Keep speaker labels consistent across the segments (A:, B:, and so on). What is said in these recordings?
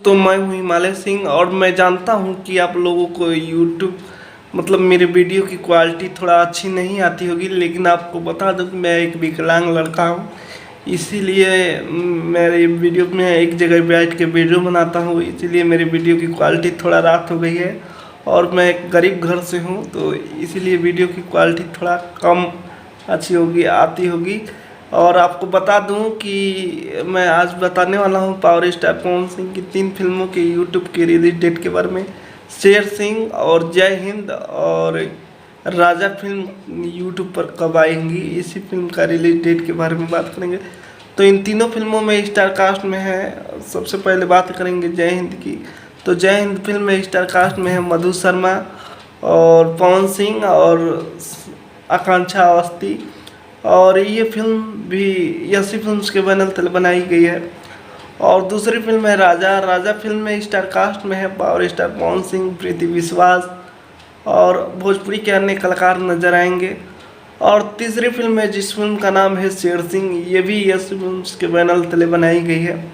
A: तो मैं हूँ हिमालय सिंह और मैं जानता हूँ कि आप लोगों को यूट्यूब मतलब मेरे वीडियो की क्वालिटी थोड़ा अच्छी नहीं आती होगी, लेकिन आपको बता दूँ कि मैं एक विकलांग लड़का हूँ। इसीलिए मेरे वीडियो में एक जगह बैठ के वीडियो बनाता हूँ, इसीलिए मेरी वीडियो की क्वालिटी थोड़ा रात हो गई है। और मैं एक गरीब घर से हूँ, तो इसीलिए वीडियो की क्वालिटी थोड़ा कम अच्छी होगी आती होगी। और आपको बता दूं कि मैं आज बताने वाला हूं पावर स्टार पवन सिंह की 3 फिल्मों के यूट्यूब की रिलीज डेट के बारे में। शेर सिंह और जय हिंद और राजा फिल्म यूट्यूब पर कब आएंगी, इसी फिल्म का रिलीज डेट के बारे में बात करेंगे। तो इन तीनों फिल्मों में स्टार कास्ट में है। सबसे पहले बात करेंगे जय हिंद की। तो जय हिंद फिल्म में स्टार कास्ट में है मधु शर्मा और पवन सिंह और आकांक्षा अवस्थी। और ये फिल्म भी यसी फिल्म्स के बैनर तले बनाई गई है। और दूसरी फिल्म है राजा। राजा फिल्म में स्टार कास्ट में है पावर स्टार पवन सिंह, प्रीति विश्वास और भोजपुरी के अन्य कलाकार नजर आएंगे। और तीसरी फिल्म है जिस फिल्म का नाम है शेर सिंह, ये भी यसी फिल्म्स के बैनर तले बनाई गई है।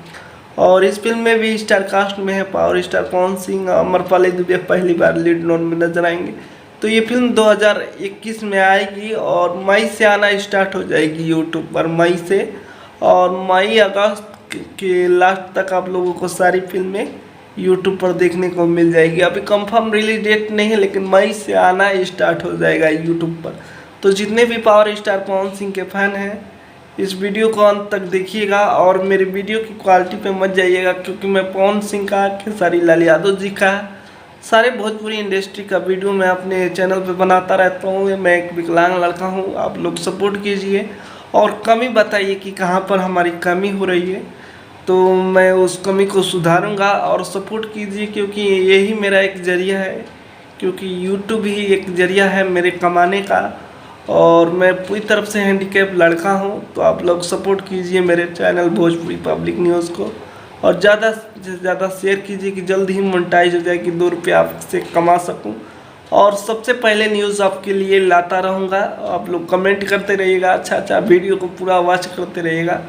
A: और इस फिल्म में भी स्टार कास्ट में है पावर स्टार पवन सिंह, अमरपाली दुबे पहली बार लीड रोल में नजर आएंगे। तो ये फिल्म 2021 में आएगी और मई से आना स्टार्ट हो जाएगी यूट्यूब पर, मई से। और मई अगस्त के लास्ट तक आप लोगों को सारी फिल्में यूट्यूब पर देखने को मिल जाएगी। अभी कंफर्म रिलीज डेट नहीं है, लेकिन मई से आना स्टार्ट हो जाएगा यूट्यूब पर। तो जितने भी पावर स्टार पवन सिंह के फैन हैं, इस वीडियो को अंत तक देखिएगा और मेरे वीडियो की क्वालिटी पे मत जाइएगा, क्योंकि मैं पवन सिंह का, खेसारी लाल यादव जी का, सारे भोजपुरी इंडस्ट्री का वीडियो मैं अपने चैनल पे बनाता रहता हूँ। मैं एक विकलांग लड़का हूँ, आप लोग सपोर्ट कीजिए और कमी बताइए कि कहाँ पर हमारी कमी हो रही है, तो मैं उस कमी को सुधारूंगा। और सपोर्ट कीजिए, क्योंकि यही मेरा एक ज़रिया है, क्योंकि यूट्यूब ही एक ज़रिया है मेरे कमाने का। और मैं पूरी तरफ से हैंडीकैप लड़का हूँ, तो आप लोग सपोर्ट कीजिए मेरे चैनल भोजपुरी पब्लिक न्यूज़ को और ज़्यादा से ज़्यादा शेयर कीजिए कि जल्द ही मोनेटाइज हो जाए कि 2 रुपये आपसे कमा सकूं। और सबसे पहले न्यूज़ आपके लिए लाता रहूँगा। आप लोग कमेंट करते रहिएगा, अच्छा वीडियो को पूरा वॉच करते रहिएगा।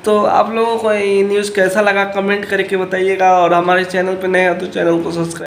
A: तो आप लोगों को ये न्यूज़ कैसा लगा कमेंट करके बताइएगा। और हमारे चैनल पर नए हैं तो चैनल को सब्सक्राइब